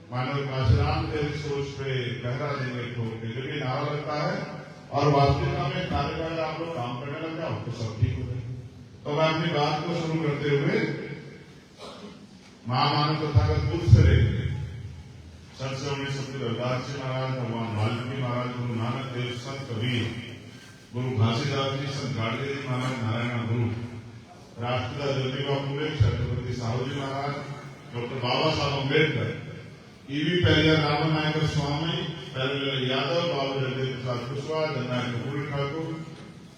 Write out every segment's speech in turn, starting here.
मानव काशीराम तेरी सोच पे गहरा देंगे ठोक के जब ये नारा लगता है और वास्तविकता में नारे आप लोग काम करने लग जाओ तो सब ठीक हो जाए। तो मैं अपनी बात को शुरू करते हुए महामानव तथागत बुद्ध से लेंगे संत श्री सतगुरु रविदास जी महाराज, भगवान वाल्मीकि महाराज, गुरु नानक देव, संत कबीर, गुरु घासीदास जी, संत गाडगे जी महाराज, नारायण गुरु, राष्ट्रपिता ज्योतिबा फूले, छत्रपति साहू जी महाराज, डॉक्टर बाबा साहब अम्बेडकर, ईवी पहलिया रामन नायक स्वामी, पहले यादव, बाबू जगदेव प्रसाद कुशवाहा, जननायक कपूर ठाकुर,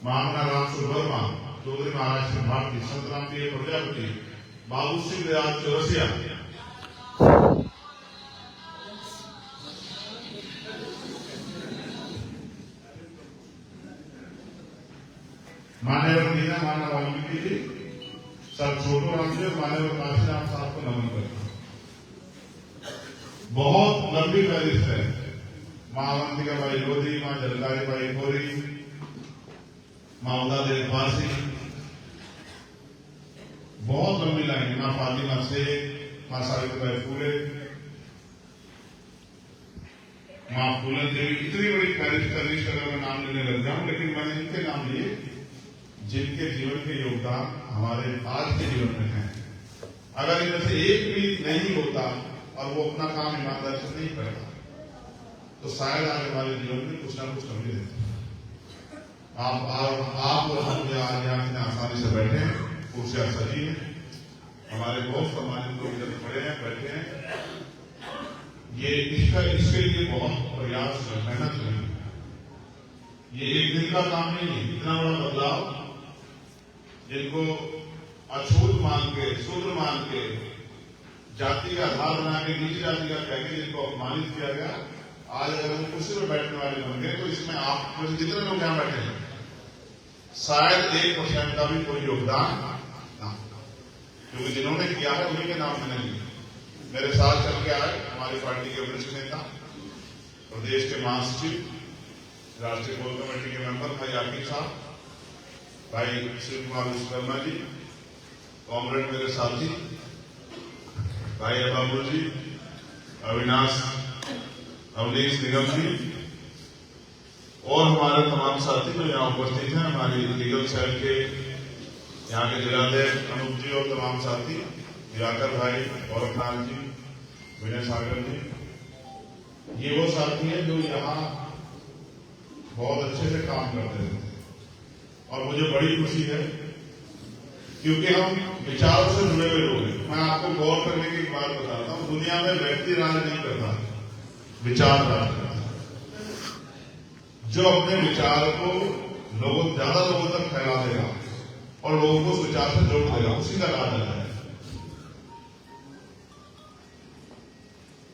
महामना राम सुवर्मा, चौधरी महाराज सिंह भारती, संत राम प्रिय प्रजापति, बाबू सिंह दयाल चौरसिया, मान्यवर मीना माना वाल्मीकि जी, सर छोटू राम जी, मान्यवर काशीराम साहब को नमन करता हूं। बहुत लंबी फहरिस्त है। मां अवंतिका बाई लोधी, मां जलकारी बाई खोरी, मां उदा देव फांसी, बहुत लंबी लाइन। मां फातिमा शेख, मां सावित्रीबाई फूले, मां फूलन देवी, इतनी बड़ी फहरिस्त अगर मैं नाम लेने लग जाऊं, लेकिन मैंने इनके नाम लिए जिनके जीवन के योगदान हमारे आज के जीवन में है। अगर इनमें से एक भी नहीं होता और वो अपना काम ईमानदारी से नहीं करता तो शायद आज हमारे जीवन में कुछ ना कुछ कमी रहती। आप और हम आज यहाँ इतने आसानी से बैठे हैं, कुर्सियां सजी हैं, हमारे बहुत सम्मानित लोग इधर खड़े हैं, बैठे हैं। ये इसके लिए बहुत प्रयास मेहनत हुई। ये एक दिन का काम नहीं है। इतना बड़ा बदलाव जिनको अछूत मान के, शूद्र मान के, जाति का आधार बना के नीची जाति का कह के जिनको अपमानित किया गया, आज अगर हम कुर्सी में बैठने वाले बन गए तो इसमें आप जितने लोग यहां बैठे हैं शायद 1% का भी कोई योगदान ना, क्योंकि जिन्होंने किया है उन्हीं के नाम मैंने लिया। मेरे साथ चल के आए हमारी पार्टी के वरिष्ठ नेता, प्रदेश के महासचिव, राष्ट्रीय कोर कमेटी के मेंबर भाई आकिब साहब, भाई शिव कुमार विश्वकर्मा जी, कॉमरेड मेरे साथी भाई अबाबू जी, अविनाश अवनीश निगम जी और हमारे तमाम साथी जो यहाँ उपस्थित हैं, हमारी लीगल सेल के यहाँ के जिलाध्यक्ष अनूप जी और तमाम साथी, दिवाकर भाई, गोरखनाथ जी, विनय सागर जी, ये वो साथी हैं जो यहाँ बहुत अच्छे से काम करते रहते हैं। और मुझे बड़ी खुशी है क्योंकि हम विचारों से जुड़े हुए लोग हैं। मैं आपको गौर करने की एक बात बताता हूं, दुनिया में व्यक्ति राज नहीं करता, विचार राज करता है। जो अपने विचार को ज्यादा लोगों तक फैला देगा और लोगों को उस विचार से जोड़ देगा, उसी का राज है।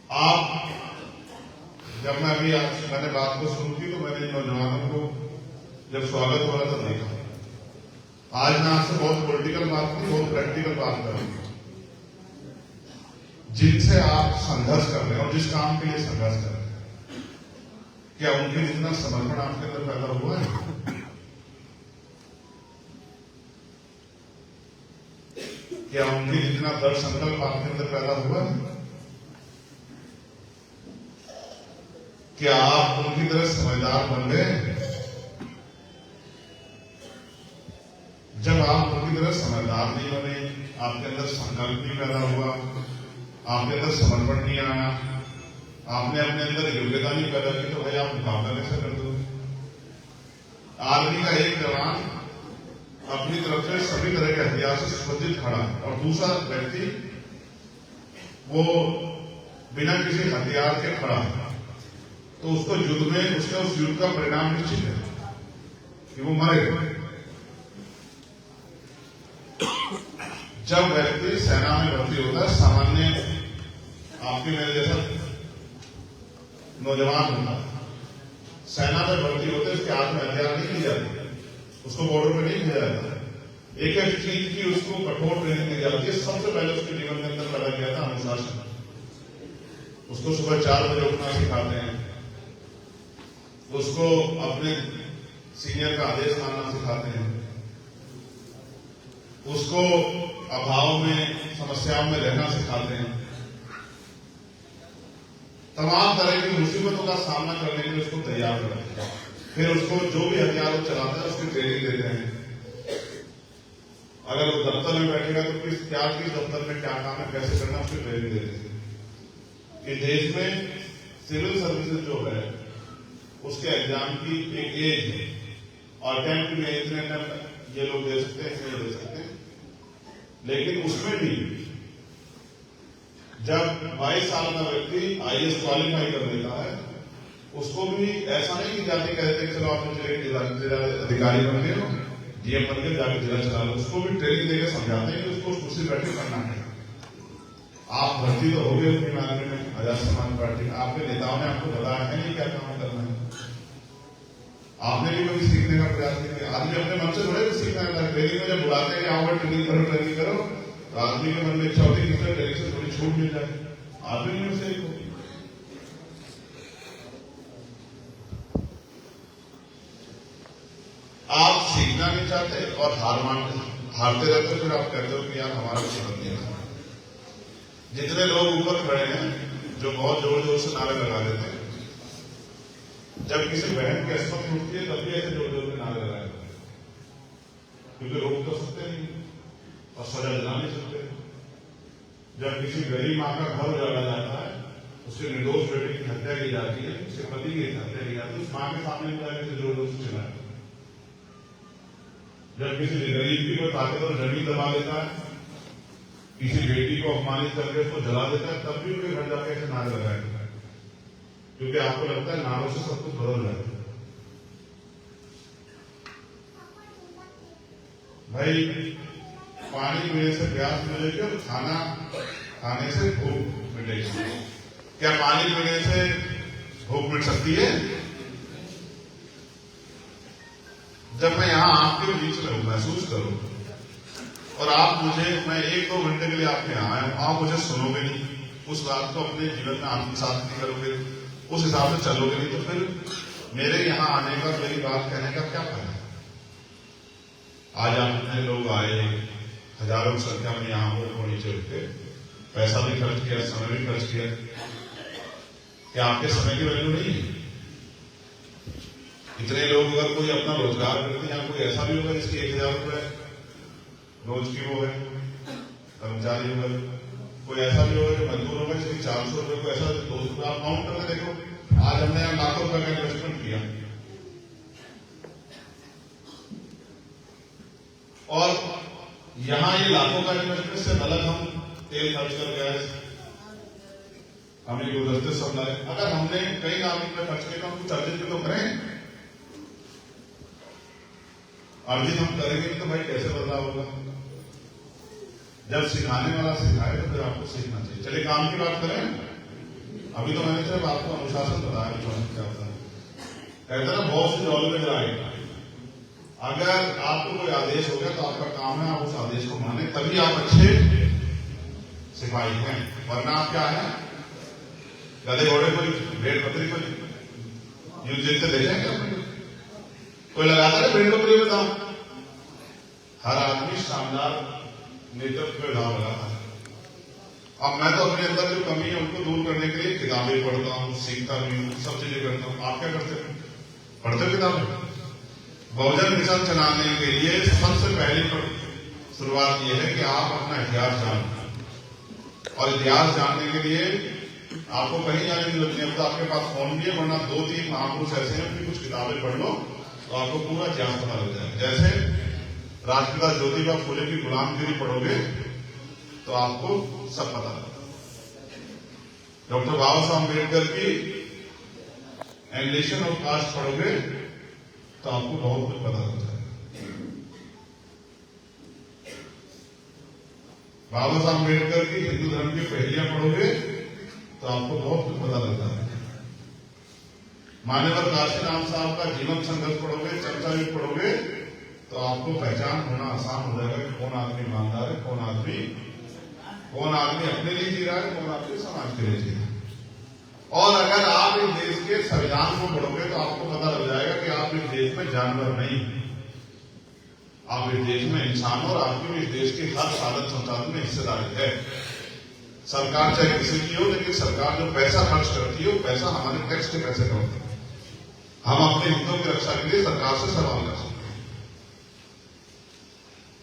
आप जब मैं अभी मैंने बात को शुरू की तो मैंने नौजवानों को जब स्वागत हो रहा था देखा। आज मैं आपसे बहुत पॉलिटिकल बात नहीं, बहुत प्रैक्टिकल बात कर रही हूं। जिनसे आप संघर्ष कर रहे हैं और जिस काम के लिए संघर्ष कर रहे हैं, क्या उनके जितना समर्पण आपके अंदर पैदा हुआ है? क्या उनके जितना दृढ़ संकल्प आपके अंदर पैदा हुआ है? क्या आप उनकी तरह समझदार बन गए? जब आप उनकी तरह समझदार नहीं बने, आपके अंदर संकल्प नहीं पैदा हुआ, आपके अंदर समर्पण नहीं आया, आपने अपने अंदर योग्यता नहीं पैदा की, तो भाई आप मुकाबला कैसे कर दो? आर्मी का एक जवान अपनी तरफ से सभी तरह के हथियार से सुसज्जित खड़ा है और दूसरा व्यक्ति वो बिना किसी हथियार के खड़ा है, तो उसको युद्ध में उसका उस युद्ध का परिणाम निश्चित है कि वो मरेगा। जब व्यक्ति सेना में भर्ती होता है, सामान्य आपके मेरे जैसा नौजवान होता है, सेना में भर्ती होते उसके हाथ में हथियार नहीं दी जाती, उसको बॉर्डर पे नहीं भेजा जाता। एक एक चीज की उसको कठोर ट्रेनिंग दी जाती है। सबसे पहले उसके जीवन के अंदर पैदा किया था अनुशासन। उसको सुबह 4 बजे उठना सिखाते हैं, उसको अपने सीनियर का आदेश मानना सिखाते हैं, उसको अभाव में समस्याओं में रहना सिखाते हैं। तमाम तरह की मुसीबतों का सामना करने के लिए उसको तैयार करते हैं। फिर उसको जो भी हथियार वो चलाता है उसकी ट्रेनिंग देते हैं। अगर वो दफ्तर में बैठेगा तो किस दफ्तर में क्या काम है, कैसे करना, उसकी ट्रेनिंग देते हैं। कि देश में सिविल सर्विसेज जो है उसके एग्जाम की एक एज है और अटेम्प्ट में इतने अटेम्प्ट ये लोग दे सकते हैं, इसमें दे सकते हैं। लेकिन उसमें भी जब 22 साल का व्यक्ति IAS क्वालिफाई कर लेता है उसको भी ऐसा नहीं कि जाके कहते हैं चलो आपने जिला अधिकारी बन गए हो, DM बन गए, जाके जिला चला लो। उसको भी ट्रेनिंग देकर समझाते हैं कि उसको कुर्सी बैठे करना है। आप भर्ती तो हो गए अपनी मार्केट में आजाद समाज पार्टी, आपके नेताओं ने आपको बताया है नहीं क्या काम करना है। आपने भी कभी सीखने का प्रयास नहीं किया। आदमी अपने मन से थोड़े भी सीखना है। ट्रेनिंग में जब बुलाते हैं कि आओ ट्रेनिंग करो, तो आदमी के मन में इच्छा होती है कि ट्रेनिंग से थोड़ी छूट मिल जाए। आदमी में से आप सीखना नहीं चाहते और हारते रहते हो, फिर आप कहते हो कि यार हमारा समझ नहीं आता। जितने लोग ऊपर खड़े हैं जो बहुत जोर जोर से नारे लगा देते हैं, जब किसी बहन की अस्मत उठती है तब भी ऐसे जोर जोर के नारे लगाए जाते हैं, क्योंकि रोक तो सकते नहीं और सजा दिला नहीं सकते। जब किसी गरीब मां का घर उजाड़ा जाता है, उसके निर्दोष बेटे की हत्या की जाती है, उसके पति की हत्या की जाती है, उस मां के सामने जाकर जोर जोर से चिल्लाए। जब किसी गरीब की कोई ताकतवर जमीन दबा देता है, किसी बेटी को अपमानित करके उसको जला देता है, तब भी उनके घर जाके ऐसे नारे लगाए जाता है, क्योंकि आपको लगता है नारों से सब कुछ बदल रहा है। भाई पानी पीने से प्यास मिलेगी और खाना खाने से भूख मिटेगी। क्या पानी पीने से भूख मिट सकती है? जब मैं यहां आपके बीच में हूं, महसूस करूं और आप मुझे, मैं 1-2 घंटे के लिए आपके यहां आया हूं, आप मुझे सुनोगे नहीं, उस बात को अपने जीवन में आत्मसात नहीं करोगे, उस हिसाब से चलोगे नहीं, तो फिर मेरे यहां आने का, मेरी बात कहने का क्या फायदा? आज आप इतने लोग आए, हजारों की संख्या में यहां हो, नीचे उठे, पैसा भी खर्च किया, समय भी खर्च किया। क्या आपके समय की वैल्यू नहीं है? इतने लोग अगर कोई अपना रोजगार करते हैं, कोई ऐसा भी होगा जिसकी 1000 रुपए रोज की वो है, कर्मचारी होगा, कोई ऐसा भी होगा जो मजदूर होगा जिसकी 400 रुपए को ऐसा 200 रुपए। आप काउंट करके देखो, आज हमने यहाँ लाखों रुपए का इन्वेस्टमेंट किया और यहाँ ये लाखों का इन्वेस्टमेंट से अलग हम तेल खर्च कर गए, हमें गुलदस्ते सब लाए। अगर हमने कई लाख रुपए खर्च किया तो हम कुछ अर्जित भी तो करें। अर्जित हम करेंगे तो भाई कैसे बदलाव होगा? जब सिखाने वाला सिखाए तो फिर आपको सीखना चाहिए। चलिए काम की बात करें। अभी तो मैंने सिर्फ आपको अनुशासन बताया क्या होता है। कहते हैं ना बहुत ऑलवेज राइट। अगर आपको कोई आदेश हो गया तो आपका काम है आप उस आदेश को माने, तभी आप अच्छे सिपाही हैं। वरना आप क्या है, गधे घोड़े को, भेड़ बकरी को युद्ध जीतते देखें क्या? कोई लगाता है भेड़ बकरी में दाम? हर आदमी शानदार नेतृत्व में दाव लगाता है। अब मैं तो अपने अंदर जो कमी है उनको दूर करने के लिए किताबें पढ़ता हूँ, सीखता भी हूँ, सब चीजें करता हूँ। आप क्या करते हो? पढ़ते हो किताबें? बहुजन मिशन चलाने के लिए सबसे पहली शुरुआत यह है कि आप अपना इतिहास जानो, और इतिहास जानने के लिए आपको कहीं जाने की जरूरत नहीं है। तो आपके पास फोन भी है, वरना 2-3 महापुरुष ऐसे हैं कि कुछ किताबें पढ़ लो तो आपको पूरा इतिहास पता लग जाएगा। जैसे राष्ट्रपिता ज्योतिबा फुले की गुलामगिरी पढ़ोगे तो आपको सब पता लगेगा। डॉक्टर बाबा साहब अम्बेडकर की एलिमिनेशन ऑफ कास्ट पढ़ोगे तो आपको बहुत कुछ पता लग जाएगा। बाबा साहब अम्बेडकर की हिंदू धर्म की पहेलियां पढ़ोगे तो आपको बहुत कुछ पता लगता है। मान्यवर काशीराम साहब का जीवन संघर्ष पढ़ोगे, चर्चा भी पढ़ोगे तो आपको पहचान होना आसान हो जाएगा कि कौन आदमी ईमानदार है, कौन आदमी अपने लिए जी रहा है, कौन आदमी समाज के लिए जी रहा है। और अगर आप इस देश के संविधान को पढ़ोगे तो आपको पता लग जाएगा कि आप इस देश में जानवर नहीं, आप इस देश में इंसान, और आपकी इस देश की हर साधन संसाधन में हिस्सेदारी है। सरकार चाहे किसी की हो, लेकिन सरकार जो पैसा खर्च करती है वो पैसा हमारे टैक्स के पैसे का होता है। हम अपने हितों की रक्षा के लिए सरकार से सवाल कर सकते हैं।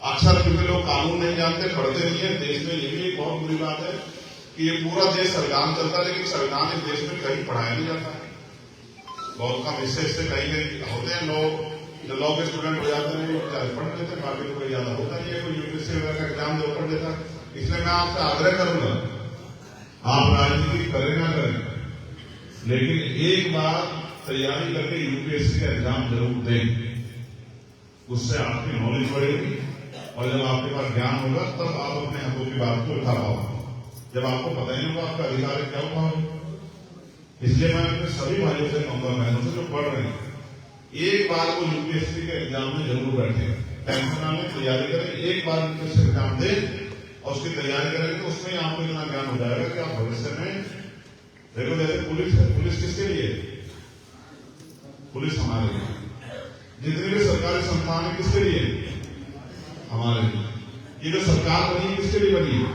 अक्सर क्योंकि लोग कानून नहीं जानते, पढ़ते नहीं है। देश में ये भी एक बहुत बुरी बात है कि ये पूरा देश संविधान चलता है, लेकिन संविधान इस देश में कहीं पढ़ाया नहीं जाता है। बहुत कम हिस्से कहीं कहीं होते हैं लोग जो लॉ के स्टूडेंट हो जाते हैं, वो पढ़ लेते हैं, बाकी तो कोई ज्यादा होता नहीं है, कोई यूपीएससी वगैरह का एग्जाम जो पढ़ लेता है। इसलिए मैं आपसे आग्रह करूंगा, आप राजनीति करें ना करें, लेकिन एक बार तैयारी करके यूपीएससी का एग्जाम जरूर दें। उससे आपकी नॉलेज बढ़ेगी और जब आपके पास ज्ञान होगा तब आप अपने हकों की बात को उठा पाओगे। जब आपको पता ही नहीं होगा आपका अधिकार है, क्या उठाओगे? इसलिए मैं अपने सभी भाइयों से कहूंगा, बहनों से जो पढ़ रहे हैं, एक बार वो यूपीएससी के एग्जाम में जरूर बैठे, टेंशन में तैयारी करें। एक बार यूपीएससी एग्जाम दें और उसकी तैयारी करेंगे तो उसमें आपको इतना ज्ञान हो जाएगा कि आप भविष्य में देखो, जैसे पुलिस है, पुलिस किसके लिए? पुलिस हमारे लिए। जितने भी सरकारी संस्थान है किसके लिए? हमारे लिए। ये जो सरकार बनी है किसके लिए बनी है?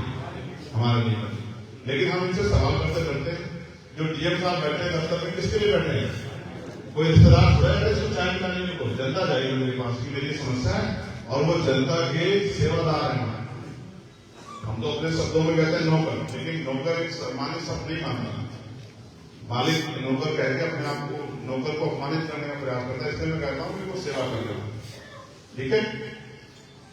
हमारे लिए बनी। लेकिन हम इनसे सवाल करते करते जो डीएम साहब बैठे हैं दफ्तर में, किसके लिए बैठे हैं? कोई रिश्तेदार थोड़ा है इसको चाय पिलाने को, जनता जाएगी मेरे पास की मेरी समस्या है और वो जनता के सेवादार हैं। हम तो अपने शब्दों में कहते हैं नौकर, लेकिन नौकर एक सम्मानित शब्द नहीं मानता। मालिक नौकर कह के अपने आप को नौकर को अपमानित करने का प्रयास करता है। इसलिए मैं कहता हूँ कि वो सेवा कर रहे हो, ठीक है?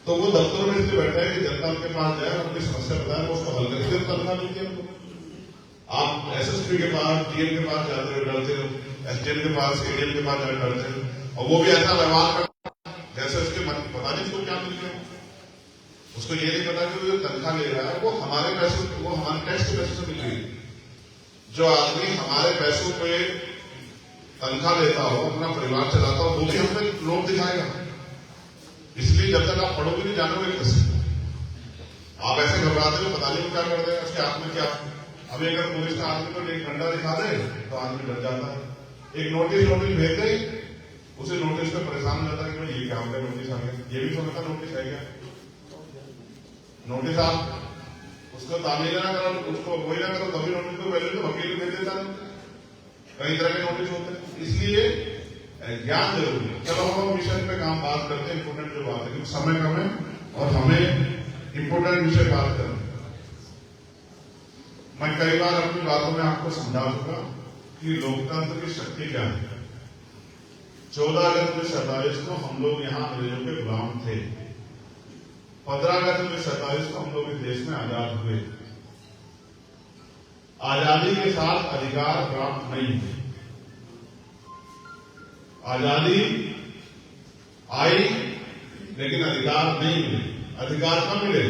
तो वो दफ्तर में इसलिए बैठा है कि जनता के पास जाए, अपनी समस्या बताए, वो उसको हल करके तनख्वाह मिलती है हमको। आप एसएसपी के पास, डीएम के पास जाते हो, डरते हो, एसडीएम के पास, एडीएम के पास जाकर डरते हो, और वो भी ऐसा व्यवहार करता जैसे उसके पता नहीं उसको क्या मिल गया। उसको ये नहीं पता कि वो जो तनख्वाह ले रहा है वो हमारे पैसों, वो हमारे टैक्स के पैसों से मिल रही है। जो आदमी हमारे पैसों पे तनख्वाह लेता हो, अपना परिवार चलाता हो, वो भी हमें लोभ दिखाएगा। इसलिए जब तक आप पढ़ोगे नहीं जानोगे कैसे। आप ऐसे घबराते हो, पता नहीं क्या कर देगा, उसके हाथ में क्या। अभी अगर पुलिस का आदमी को एक डंडा दिखा दे तो आदमी डर जाता है। एक नोटिस भेज दे, उसे नोटिस पे परेशान हो जाता है कि भाई ये क्या हो गया, नोटिस आ गया। ये भी समझता नोटिस है क्या? नोटिस आप उसको तामील ना करो, उसको वही ना करो, तभी नोटिस को पहले तो वकील भेज देता है। कई तरह के नोटिस होते हैं, इसलिए ज्ञान जरूरी है। चलो हम मिशन पे काम बात करते हैं, इंपोर्टेंट जो बात है, क्योंकि समय कम है और हमें इंपोर्टेंट विषय बात करना। मैं कई बार अपनी बातों में आपको समझा चुका कि लोकतंत्र की शक्ति क्या है। 14 अगस्त 1947 को हम लोग यहाँ अंग्रेजों के गुलाम थे। 15 अगस्त 1947 को हम लोग इस देश में आजाद हुए। आजादी के साथ अधिकार प्राप्त नहीं हुए। आजादी आई लेकिन अधिकार नहीं मिले। अधिकार कब मिले?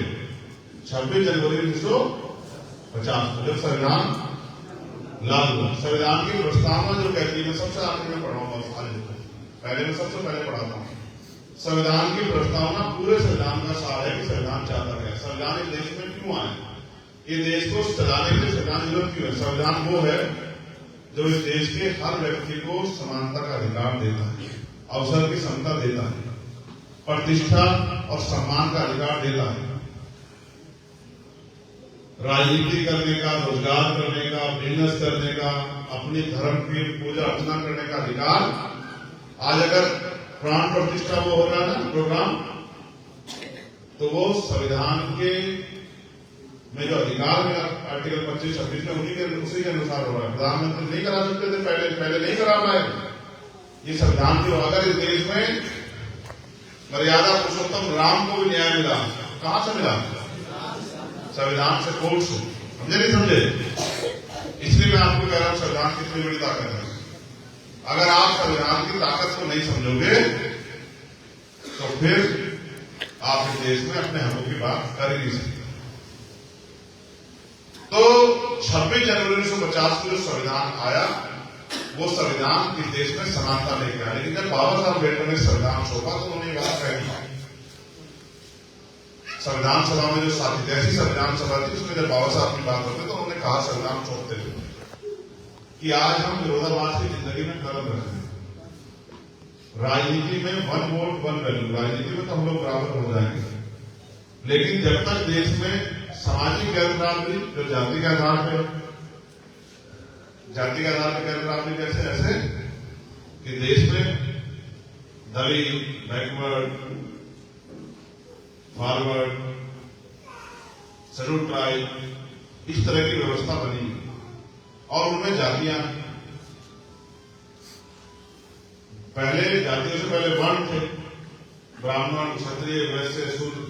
26 जनवरी 1950 को, जब संविधान लागू हुआ। संविधान की प्रस्तावना जो कहती है, मैं सबसे आखिर में पढ़ाऊंगा, पहले मैं सबसे पहले पढ़ाता हूँ। संविधान की प्रस्तावना पूरे संविधान का सार है कि संविधान चाहता है। संविधान इस देश में क्यों आए, ये देश को चलाने के लिए संविधान जरूरत क्यों है? संविधान वो है जो इस देश के हर व्यक्ति को समानता का अधिकार देता है, अवसर की समता देता है, प्रतिष्ठा और सम्मान का अधिकार देता है, राजनीति करने का, रोजगार करने का, बिजनेस करने का, अपने धर्म की पूजा अर्चना करने का अधिकार। आज अगर प्राण प्रतिष्ठा वो हो रहा है ना प्रोग्राम, तो वो संविधान के में जो अधिकार है आर्टिकल 25-26 में उसी के अनुसार हो रहा है। प्रधानमंत्री नहीं करा सकते थे, पहले नहीं करा पाए। ये संविधान की, अगर इस देश में मर्यादा पुरुषोत्तम राम को भी न्याय मिला, कहां से मिला? संविधान से, कोर्ट से। समझे नहीं समझे? इसलिए मैं आपको कह रहा हूं संविधान कितनी बड़ी ताकत है। अगर आप संविधान की ताकत को नहीं समझोगे तो फिर आप इस देश में अपने हकों की बात कर ही नहीं सकते। तो 26 जनवरी 1950 को जो संविधान आया, वो संविधान इस देश में समानता लेके आया। लेकिन जब बाबा साहब अम्बेडकर ने संविधान सौंपा तो उन्होंने बात कही, संविधान सभा में जो साथी जैसी संविधान सभा थी उसमें जब बाबा साहब की बात होती तो उन्होंने कहा संविधान सौंपते थे कि आज हम विरोधाभास की जिंदगी में कदम रख रहे हैं। राजनीति में 1 वोट 1 वैल्यू, राजनीति में तो हम लोग बराबर हो जाएंगे, लेकिन जब तक देश में सामाजिक गैर बराबरी जो जाति के आधार पे गैर बराबरी कैसे? ऐसे कि देश में दलित, बैकवर्ड, फॉरवर्ड, शेड्यूल ट्राइब, इस तरह की व्यवस्था बनी और उनमें जातियां, पहले जातियों से पहले वर्ण थे, ब्राह्मण, क्षत्रिय, वैश्य, शूद्र।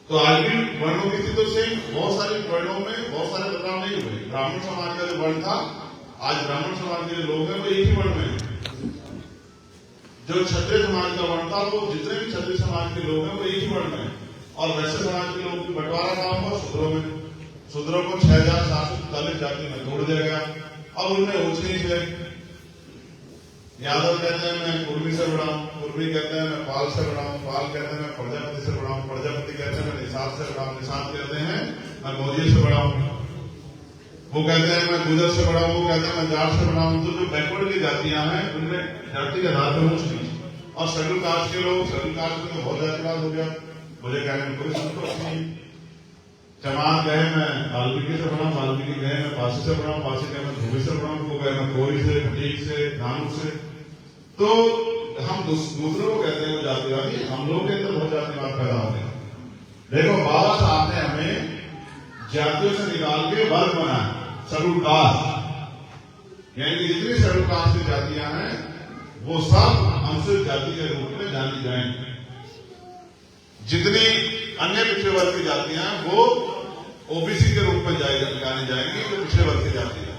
तो आज भी वर्णों की स्थिति से बहुत सारे वर्णों में बहुत सारे बदलाव नहीं हुए। ब्राह्मण समाज का जो वर्ण था, आज ब्राह्मण समाज के जो लोग हैं वो एक ही वर्ण में हैं। जो क्षत्रिय समाज का वर्ण था, वो जितने भी क्षत्रिय समाज के लोग हैं वो एक ही वर्ण में हैं। और वैश्य समाज के लोग बंटवारा काम हुआ शूद्रों में। शूद्रों को 6,743 जाति में तोड़ दिया गया। अब उनमें ऊंच नीच है। यादव कहते हैं मैं कुर्मी से बड़ा हूँ, कुर्मी कहते हैं मैं पाल से बड़ा हूँ, पाल कहते हैं मैं प्रजापति से बड़ा हूँ, प्रजापति कहते हैं मैं निषाद से बड़ा हूँ, निषाद कहते हैं मैं मौर्य से बड़ा हूँ, वो कहते हैं मैं गुजर से बड़ा हूँ, वो कहते हैं मैं जाट से बड़ा हूँ। तो जो बैकवर्ड की जातियां हैं उनमें जाति के आधार पर ऊंच नीच। और शेड्यूल कास्ट के लोग, शेड्यूल कास्ट में तो बहुत जातिवाद हो गया। मुझे कहने में कोई संतोष नहीं। चमार गए मैं वाल्मीकि से बड़ा हूँ, वाल्मीकि गए मैं पासी से बड़ा हूँ, पासी गए मैं धोबी से बड़ा हूँ, वो गए मैं कोई से, खटीक से, नानू से। तो हम दूसरों को कहते हैं वो जातिवादी, हम लोग के अंदर बहुत जातिवाद पैदा होते हैं। देखो बाबा साहब ने हमें जातियों से निकाल के वर्ग बनाया, शेड्यूल कास्ट, यानी जितनी शेड्यूल कास्ट की जातियां हैं वो सब अनुसूचित जाति के रूप में जानी जाएंगी। जितनी अन्य पिछड़े वर्ग की जातियां हैं वो ओबीसी के रूप में जानी जाएंगी, जो पिछड़े वर्ग की जाति है।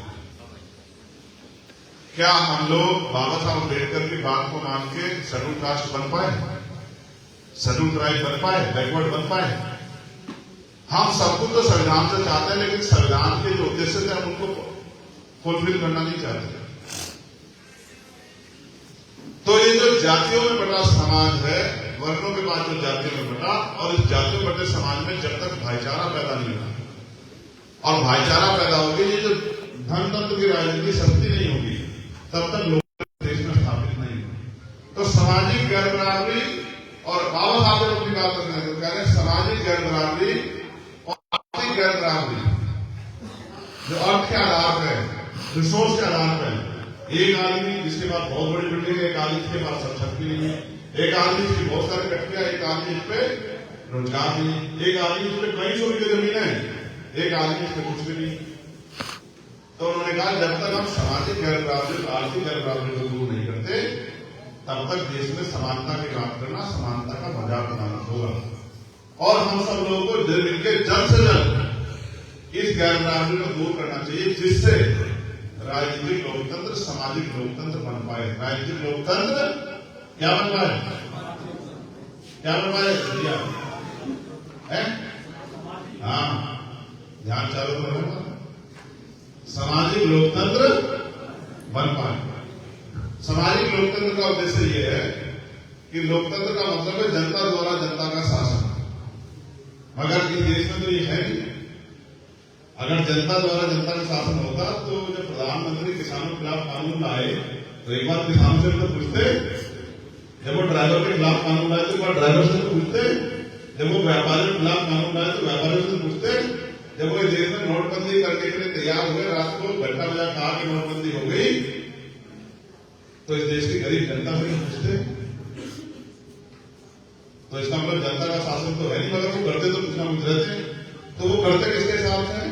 क्या हम लोग बाबा साहब अम्बेडकर की बात को मान के शेड्यूल कास्ट बन पाए, शेड्यूल ट्राइब बन पाए, बैकवर्ड बन पाए? हम सब कुछ तो संविधान से चाहते हैं, लेकिन संविधान के जो उद्देश्य थे हम उनको फुलफिल करना नहीं चाहते। तो ये जो जातियों में बटा समाज है, वर्णों के बाद जो जातियों में बटा, और इस जातियों में बटे समाज में जब तक भाईचारा पैदा नहीं होगा और भाईचारा पैदा होगी, ये जो धन तंत्र की राजनीति सस्ती नहीं होगी, तब तक लोग देश में स्थापित नहीं होंगे। तो सामाजिक गैर बराबरी, और बाबा साहब ने अपनी बात करते हैं, कह रहे हैं सामाजिक गैर बराबरी और आर्थिक गैर बराबरी जो अर्थ के आधार पर, रिसोर्स के आधार पर। एक आदमी जिसके पास बहुत बड़ी बिल्डिंग है, एक आदमी जिसके पास सब छत भी नहीं है, एक आदमी जिसकी बहुत सारी फैक्ट्रियां, एक आदमी जिस पे रोजगार नहीं, एक आदमी जिस पे कई सौ बीघे जमीन है, एक आदमी जिस पे कुछ भी नहीं। तो उन्होंने कहा जब तक हम सामाजिक गैर बराबरी, आर्थिक गैर बराबरी को दूर नहीं करते, तब तक देश में समानता की बात करना, समानता का मजाक बनाना होगा। और हम सब लोगों को मिलकर जल्द से जल्द इस गैर बराबरी को दूर करना चाहिए, जिससे राजनीतिक लोकतंत्र, सामाजिक लोकतंत्र बन पाए। राजनीतिक लोकतंत्र क्या बन पाए? क्या बन पाए? हाँ, ध्यान चालू करो। सामाजिक लोकतंत्र बन पाए। सामाजिक लोकतंत्र का उद्देश्य यह है कि लोकतंत्र का मतलब है जनता द्वारा जनता का शासन। मगर इस देश में तो ये है नहीं। अगर जनता द्वारा जनता का शासन होता तो जब प्रधानमंत्री किसानों के खिलाफ कानून लाए तो एक बार किसानों से तो पूछते, जब वो ड्राइवर के खिलाफ कानून लाए तो एक बार ड्राइवर से तो पूछते, जब वो व्यापारियों के खिलाफ कानून लाए तो व्यापारियों से पूछते, जब वो देश में नोटबंदी करने के लिए तैयार हुए, रात को घंटा बजा कहा कि नोटबंदी हो गई, तो इस देश की गरीब जनता से पूछते। तो इसका मतलब जनता का शासन तो है नहीं, मगर वो करते तो कुछ ना कुछ रहते। तो वो करते किसके हिसाब से?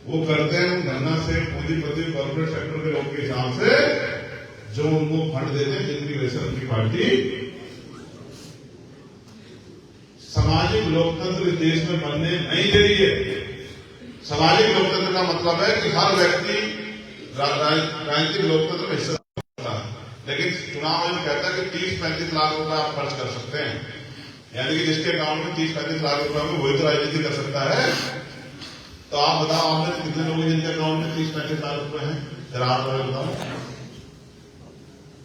वो करते हैं धरना से, पूंजीपति, कॉर्पोरेट सेक्टर के लोग के हिसाब से, जो उनको फंड देते हैं, जिनकी वजह से उनकी पार्टी। सामाजिक लोकतंत्र इस देश में बनने नहीं दे रही है। सामाजिक लोकतंत्र का मतलब है कि हर व्यक्ति राजनीतिक लोकतंत्र में हिस्सा लेता है, लेकिन चुनाव में कहता है कि 30-35 लाख रुपए आप खर्च कर सकते हैं, यानी कि जिसके अकाउंट में 30-35 लाख रुपए में वही तो राजनीति कर सकता है। तो आप बताओ, आपने कितने लोग जिनके अकाउंट में 30-35 लाख रुपए हैं? जरा आप बताओ।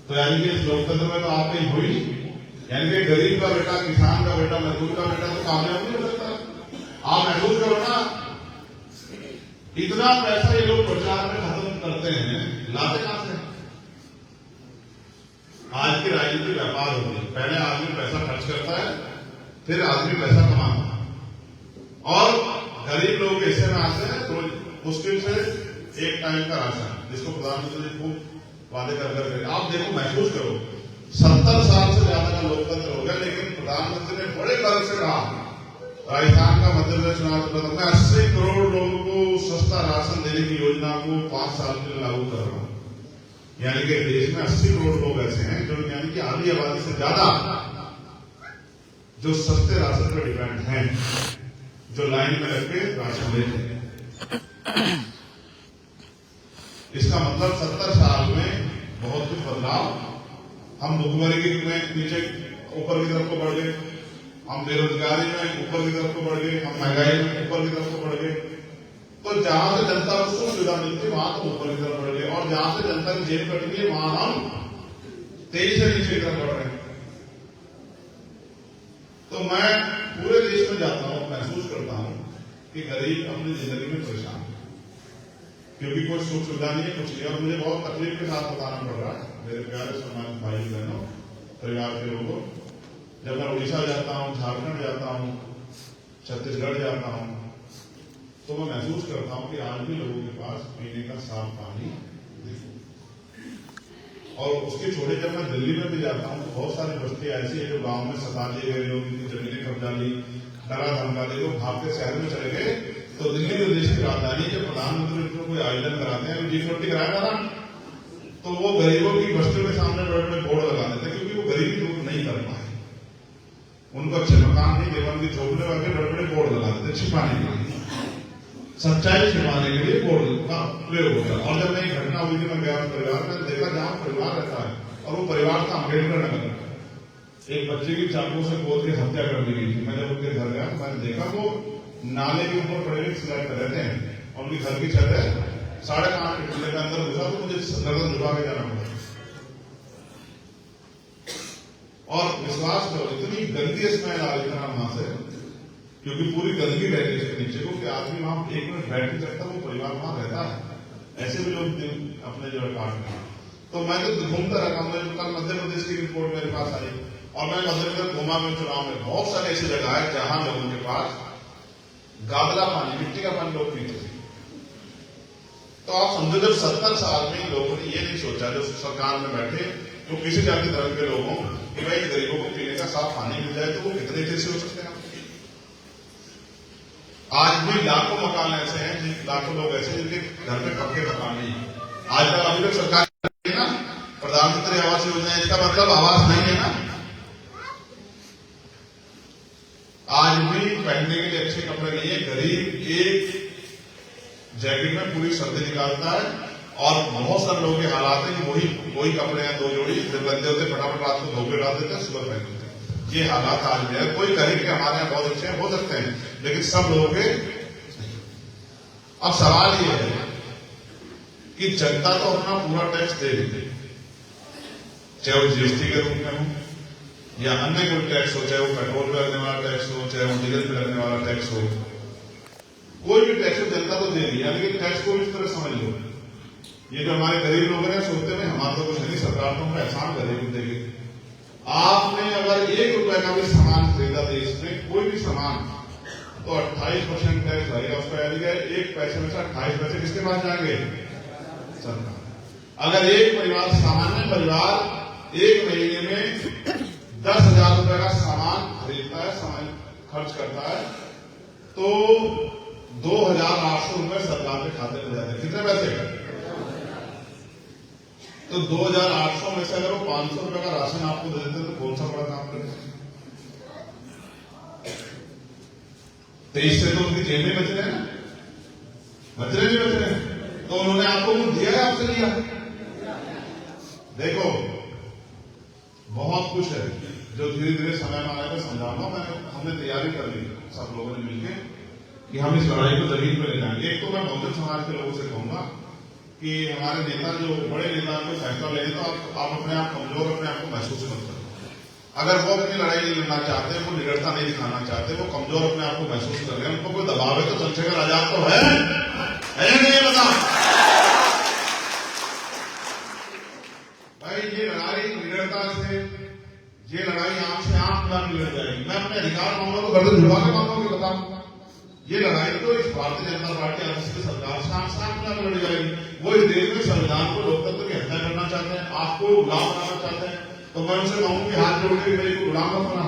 तो यानी कि इस लोकतंत्र में तो आप कहीं हुई, यानी कि गरीब का बेटा, किसान का बेटा, मजदूर का बेटा तो कामयाब नहीं हो सकता। आप महसूस करो ना, इतना पैसा ये लोग प्रचार में खत्म करते हैं, लाते कहां से? आज की राजनीति व्यापार हो गई। पहले आदमी पैसा खर्च करता है, फिर आदमी पैसा कमाता है, और गरीब लोग ऐसे में आते हैं तो मुश्किल से एक टाइम का राशन, जिसको प्रधानमंत्री जी खूब वादे कर करके, आप देखो महसूस करो 70 साल से ज्यादा का लोकतंत्र हो गया, लेकिन प्रधानमंत्री ने बड़े गर्व से कहा राजस्थान का मध्य प्रदेश चुनाव मैं 80 करोड़ लोगों को सस्ता राशन देने की योजना को 5 साल के लिए लागू कर रहा हूं। यानी कि देश में 80 करोड़ लोग ऐसे हैं जो यानी कि आधी आबादी से ज्यादा जो सस्ते राशन पर डिपेंड हैं, जो लाइन में लग के राशन लेते हैं। इसका मतलब 70 साल में बहुत कुछ बदलाव। हम भुखमरी में नीचे ऊपर की तरफ को बढ़ गए, हम बेरोजगारी में ऊपर की तरफ को बढ़ गए, हम महंगाई में ऊपर की तरफ को बढ़ गए। तो जहां से जनता को सुख सुविधा मिलती वहां तो ऊपर की तरफ बढ़ गए, और जहां से जनता की जेब कट गई वहां हम तेजी से नीचे की तरफ बढ़ रहे हैं। तो मैं पूरे देश में जाता हूं, महसूस करता हूं कि गरीब अपनी जिंदगी में परेशान है, क्योंकि कोई सुख सुविधा नहीं है, कुछ नहीं। और मुझे बहुत तकलीफ के साथ बताना पड़ रहा है मेरे प्यारे सम्मानित भाई बहनों, परिवार के लोगों, जब मैं उड़ीसा जाता हूं, झारखंड जाता हूं, छत्तीसगढ़ जाता हूं, तो मैं महसूस करता हूं कि आज भी लोगों के पास पीने का साफ पानी नहीं। और उसके छोड़े जब मैं दिल्ली में भी जाता हूं तो बहुत सारी बस्तियां ऐसी है जो गांव में सता दिए गए लोग, जिनकी जमीनें कब्जा ली, डरा धमका दे, लोग भाग के शहर में चले गए। तो दिल्ली में देश की राजधानी जब प्रधानमंत्री को कोई आयोजन कराते हैं, G20 कराया था ना, तो वो गरीबों की बस्तियों के सामने बड़े बड़े बोर्ड लगा देते, क्योंकि वो गरीबी दूर नहीं कर पाए। उनको अच्छे मकान नहीं, देवन की झोपड़े वाले बड़े बड़े बोर्ड लगा देते छिपाने के लिए, सच्चाई छिपाने के लिए बोर्ड का प्रयोग होता है। और जब मैं घटना हुई थी, मैं गया परिवार में, देखा जहां परिवार रहता है, और वो परिवार था अम्बेडकर नगर, एक बच्चे की चाकू से गोद के हत्या कर दी गई थी। मैं जब उनके घर गया तो मैंने देखा वो नाले के ऊपर पड़े स्लैब पर रहते हैं, और उनकी घर की छत है 5.5 फीट के अंदर घुसा तो मुझे गर्दन झुका के जाना पड़ा। और विश्वास करो इतनी गंदी स्मेल आ रही थी वहां से, क्योंकि पूरी गंदगी रह गई इसके नीचे को, कि आदमी वहां 1 मिनट बैठ नहीं सकता, वो परिवार वहां रहता है। ऐसे भी लोग अपने जो काट रहे। तो मैं तो घूमता रहा, कल मध्य प्रदेश की रिपोर्ट मेरे पास आई, और मैं मध्य प्रदेश घूमा में चुनाव में, बहुत सारी ऐसी जगह है जहां लोगों के पास गादला पानी, मिट्टी का पानी लोग पीते थे। तो आप समझो जब 70 साल में लोगों ने ये नहीं सोचा, जो सरकार में बैठे जो किसी जाति धर्म के लोग हों, कि भाई गरीबों को पीने का साफ पानी मिल जाए, तो वो कितने कैसे हो सकते हैं। आज भी लाखों मकान ऐसे हैं, लाखों लोग ऐसे हैं जिनके घर पे पक्के मकान नहीं। आज तक अभी तक सरकार ना प्रधानमंत्री आवास योजना, इसका मतलब आवास नहीं है ना। आज भी पहनने के लिए अच्छे कपड़े नहीं है, गरीब एक जैकेट में पूरी सर्दी निकालता है, और बहुत सारे लोगों के हालात है कि वही कपड़े हैं 2 जोड़ी, जब गंदे होते फटाफट रात को धोके डाल देते हैं, सुबह पहन देते हैं। ये हालात आज भी है। कोई कहे कि हमारे यहाँ बहुत अच्छे हैं, हो सकते हैं, लेकिन सब लोगों के। अब सवाल ये है कि जनता तो अपना पूरा टैक्स दे देती, चाहे वो GST के रूप में हो या अन्य कोई टैक्स हो, चाहे वो पेट्रोल पे लगने वाला टैक्स हो, चाहे वो डीजल पे लगने वाला टैक्स हो, कोई भी टैक्स जनता तो दे दिया। लेकिन टैक्स को इस तरह समझ लो, ये जो हमारे गरीब लोग हैं सोचते हैं हमारा तो कुछ नहीं, सरकार तो हमको एहसान करेगी देगी। आपने अगर 1 रुपए का भी सामान खरीदा देश में, कोई भी सामान, तो 28% टैक्स लगेगा उसका। यानी कि 1 पैसे में से 28 पैसे किसके पास जाएंगे? सरकार। अगर एक परिवार, सामान्य परिवार 1 महीने में 10,000 रुपए का सामान खरीदता है, सामान खर्च करता है, तो 2,800 रुपए सरकार के खाते में जाते हैं। कितने पैसे? तो 2,800 में से अगर वो 500 रुपए का राशन आपको दे देते तो कौन सा बड़ा काम करें? तो इससे तो उनकी जेब में बच रहे हैं, बच रहे हैं। तो उन्होंने आपको दिया है, आपसे लिया। देखो बहुत कुछ है जो धीरे धीरे समय आने पर समझाऊंगा। हमने तैयारी कर ली सब लोगों ने मिलकर कि हम इस लड़ाई को जमीन पर ले जाएंगे। एक तो मैं बहुजन समाज के लोगों से कहूंगा कि हमारे नेता, जो बड़े नेता को फैसला लेने, तो आप अपने आप कमजोर, अपने आप को महसूस मत करो। अगर वो अपनी लड़ाई नहीं लड़ना चाहते, वो निडरता नहीं दिखाना चाहते, वो कमजोर अपने आप को महसूस कर रहे हैं, उनको कोई दबाव है तो चंद्रशेखर आजाद तो है नहीं? बता भाई, ये लड़ाई निडरता से, ये लड़ाई आंख से आंख मिला लड़ जाएगी। मैं अपने अधिकार मांगूंगा तो गर्दन झुका के मांगूंगा, बताऊंगा ये लड़ाई तो इस भारतीय जनता पार्टी आरएसएस की सरकार साफ लड़ी जाएगी। वो इस देश में संविधान को लोकतंत्र की हत्या करना चाहते हैं, आपको गुलाम बनाना चाहते हैं। तो मैं उनसे कहूँ कि हाथ जोड़ के मेरे को गुलाम मत बना।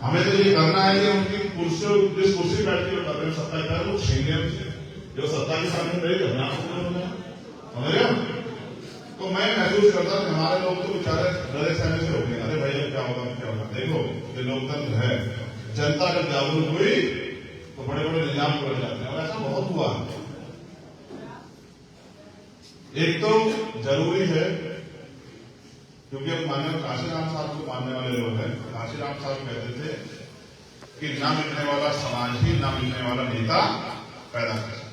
हमें तो ये करना है कि उनकी कुर्सी जिस कुर्सी बैठ के कर रहे हैं सत्ता का वो छीन लें उनसे, जो सत्ता के सामने मेरे घबरा समझ रहे हो। तो मैं महसूस करता हूँ हमारे लोग तो बेचारे डरे सहमे से होंगे, अरे भाई क्या होगा क्या होगा। देखो ये लोकतंत्र है, जनता जब जागरूक हुई तो बड़े बड़े निजाम बढ़ जाते हैं और ऐसा बहुत हुआ है। एक तो जरूरी है क्योंकि अब माननीय काशीराम साहब को मानने वाले लोग हैं। काशीराम साहब कहते थे कि ना मिलने वाला समाज ही ना मिलने वाला नेता पैदा कर सकता।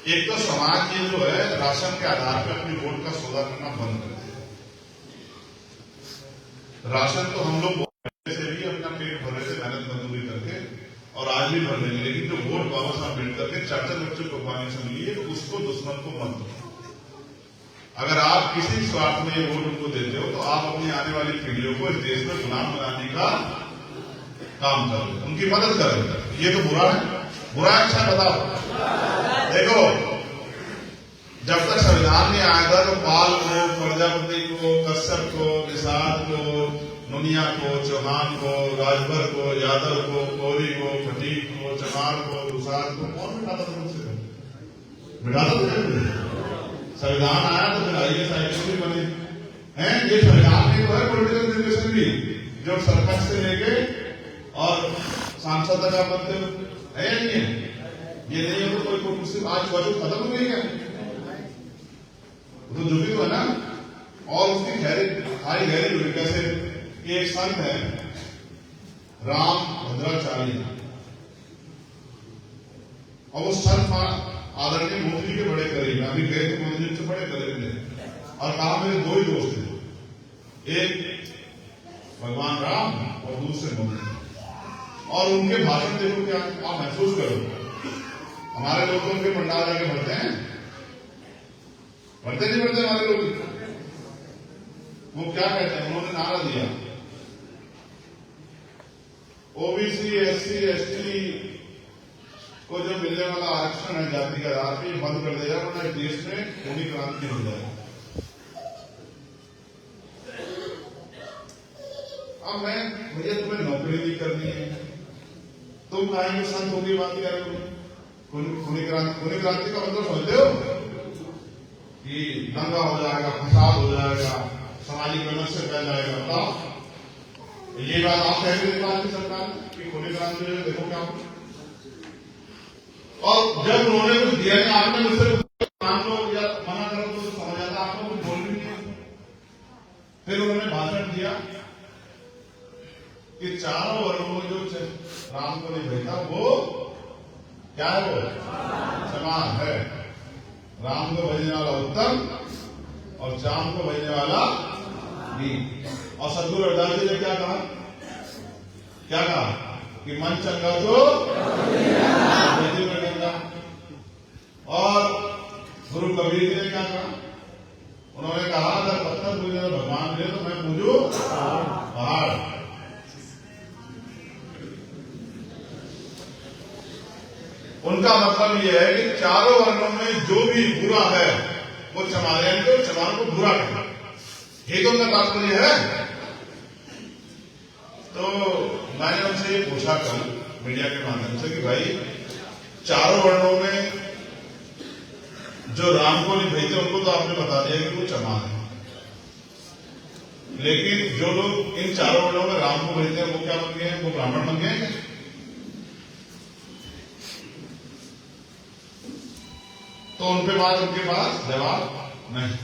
एक तो समाज ये जो है राशन के आधार पर अपनी वोट का सौदा करना बंद कर दिया। राशन तो हम लोग से भी अपना पेट भर रहे थे मेहनत मजदूरी करके और आज भी भर लेंगे, लेकिन जो वोट बाबा साहब मिल करके 4-4 बच्चों को पाने से मिली है उसको दुश्मन को मत दो। अगर आप किसी स्वार्थ में ये वोट उनको देते हो तो आप अपनी आने वाली पीढ़ियों को इस देश में गुलाम बनाने का काम करो, उनकी मदद करो। ये तो बुरा है, बुरा अच्छा बताओ। देखो जब तक संविधान नहीं आया था तो पाल को, प्रजापति को, कश्यप को, निषाद को, नुनिया को, चौहान को, राजभर को, यादव को, गौरी को, फटीक को, चमार को, दुसाद को कौन बिठाता था मुझसे? बिठाता था। संविधान आया तो फिर आईएएस आईपीएस भी बने हैं। ये संविधान में तो है पॉलिटिकल रिजर्वेशन भी, जो सरपंच से लेके और सांसद तक का पद है या नहीं है? ये नहीं है तो कोई कुर्सी आज वजह खत्म हो गई क्या? तो जुड़ी तो है ना। और उसकी खाली गहरी जुड़ी कैसे कि एक संत है राम भद्राचार्य और वो संत आदरणीय मोदी के बड़े करीब, अभी गए थे मोदी जी से बड़े करीब थे और कहा मेरे दो ही दोस्त थे, एक भगवान राम और दूसरे मोदी। और उनके भाषण देखो क्या आप महसूस करो। हमारे लोग उनके पंडाल जाके भरते हैं, भरते नहीं भरते हमारे लोग। वो क्या कहते हैं, उन्होंने नारा दिया ओबीसी एससी एसटी को जो मिलने वाला आरक्षण है जाति के आधार पर बंद कर दिया, वरना देश में खूनी क्रांति हो जाएगी। अब मैं भैया तुम्हें नौकरी नहीं करनी है, तुम कहेंगे संत होगी बात क्या करोगे? खूनी क्रांति का मतलब समझते हो कि दंगा हो जाएगा, फसाद हो जाएगा, सामाजिक विमर्श फैल जाएगा। बताओ ये बात आप कह रहे थे सरकार की खूनी क्रांति जो देखो क्या। और जब उन्होंने कुछ दिया नहीं, आपने मुझसे मान लो या मना करो तो समझ आता, आपको कुछ बोल भी नहीं। फिर उन्होंने भाषण दिया कि चारों वर्गों में जो राम को नहीं भेजा वो क्या है, वो समान है। राम को भेजने वाला उत्तम और चांद को भेजने वाला नीच। और सदगुरु रविदास जी ने क्या कहा कि मन चंगा तो गंगा। और गुरु कबीर जी ने क्या कहा, उन्होंने कहा अगर पत्थर पूजे तो भगवान मिले तो मैं पूजू पहाड़। उनका मतलब यह है कि चारों वर्णों में जो भी बुरा है वो चमारियन को चमार को बुरा करना, ये तो उनका तात्पर्य है। तो मैंने उनसे ये पूछा कल मीडिया के माध्यम से कि भाई चारों वर्णों में जो राम को नहीं भेजते उनको तो आपने बता दिया कि वो चमार है, लेकिन जो लोग इन चारों वर्णों में राम को भेजते हैं वो क्या बन गए हैं? वो ब्राह्मण बन गए हैं। तो उनके पास जवाब नहीं।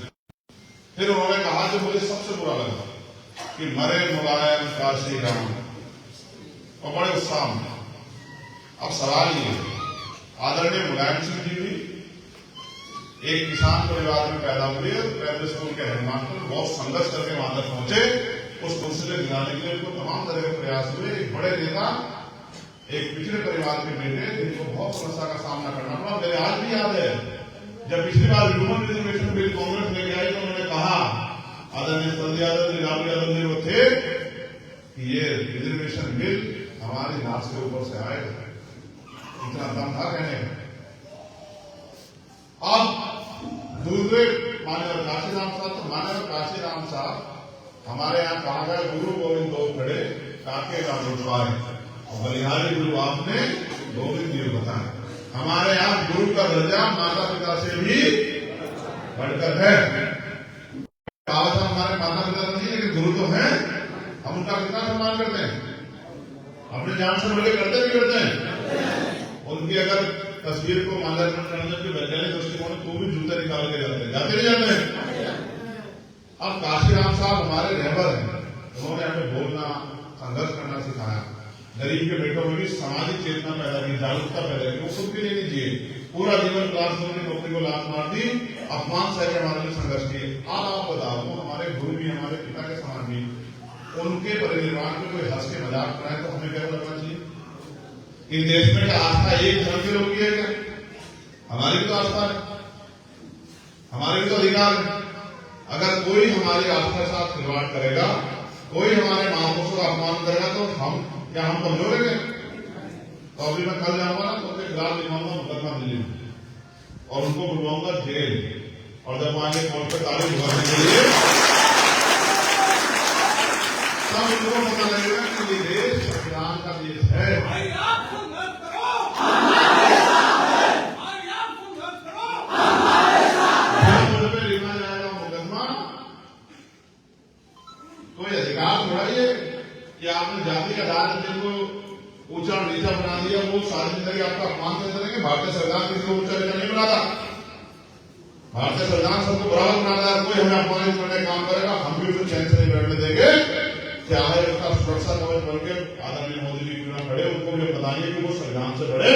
फिर उन्होंने कहा जो मुझे सबसे बुरा लगा कि मरे मुलायम काशी राम, और बड़े उत्साह में। अब सवाल ये, आदरणीय मुलायम सिंह जी भी एक किसान परिवार में पैदा हुए, प्राइमरी स्कूल के हेडमास्टर पर बहुत संघर्ष करके वहां तक पहुंचे, उस कुर्सी से दिलाने के लिए उनको तमाम तरह के प्रयास हुए। एक बड़े नेता, एक पिछड़े परिवार के बेटे जिनको बहुत समस्या का सामना करना पड़ा। मेरे आज भी याद है जब पिछली बार ह्यूमन रिजर्वेशन बिल कांग्रेस लेके आई तो उन्होंने कहा, आदरणीय संजय यादव जी, राहुल यादव जी वो थे कि ये रिजर्वेशन बिल हमारी नाच के ऊपर से आएगा, इतना दम था कहने में। अब दूसरे मान्यवर काशीराम साहब, तो मान्यवर काशीराम साहब हमारे यहाँ कहा गया गुरु गोविंद दो खड़े काके का रुचवाए, और बलिहारी गुरु आपने गोविंद जी बताए। हमारे यहाँ गुरु का दर्जा माता पिता से भी बढ़कर है। हमारे माता पिता नहीं, लेकिन गुरु तो है, हम उनका कितना सम्मान करते हैं, अपने जान से बढ़ के करते भी करते हैं। उनकी अगर तस्वीर को माल्यार्पण करने के वैज्ञानिक दृष्टिकोण तो भी जूते निकाल के जाते हैं, जाते नहीं जाते हैं। अब काशीराम साहब हमारे रहबर हैं, उन्होंने हमें बोलना, संघर्ष करना सिखाया, गरीब के बेटों में भी सामाजिक चेतना पैदा की, जागरूकता पैदा की। वो खुद के लिए नहीं जिए, पूरा जीवन क्लासरूम की नौकरी को लात मार दी, अपमान सह के हमारे लिए संघर्ष किए। अब आप बताओ, वो हमारे गुरु भी, हमारे पिता के समान भी, उनके परिनिर्वाण में कोई हंस के मजाक कराए तो हमें क्या लगना चाहिए? इन देश में क्या आस्था एक धर्म के लोग की है क्या? हमारी भी तो आस्था है, हमारे भी तो अधिकार है। अगर कोई हमारी आस्था के साथ खिलवाड़ करेगा, कोई हमारे महापुरुषों का अपमान करेगा, तो हम क्या हम कमजोर है? तो अभी मैं कल जाऊंगा ना, तो उनके खिलाफ लिखाऊंगा मुकदमा दिल्ली में, और उनको बुलवाऊंगा जेल, और जब आएंगे कोर्ट पर तारीख भरने के लिए, तब उनको पता लगेगा कि ये देश संविधान का देश है। लिखा जाएगा मुकदमा, कोई अधिकार थोड़ा ही है कि आपने जाति के आधार पर जिनको ऊंचा और नीचा बना दिया, वो सारी जिंदगी आपका अपमान करते रहेंगे। भारतीय संविधान किसी को ऊंचा नीचा नहीं बनाता, भारतीय संविधान सबको बराबर बनाता है। कोई हमें अपमानित करने का काम करेगा, हम भी उसे चैन से नहीं बैठने देंगे, चाहे उसका सुरक्षा कवच बन के आदरणीय मोदी जी क्यों ना खड़े, उनको भी बताइए कि वो संविधान से बड़े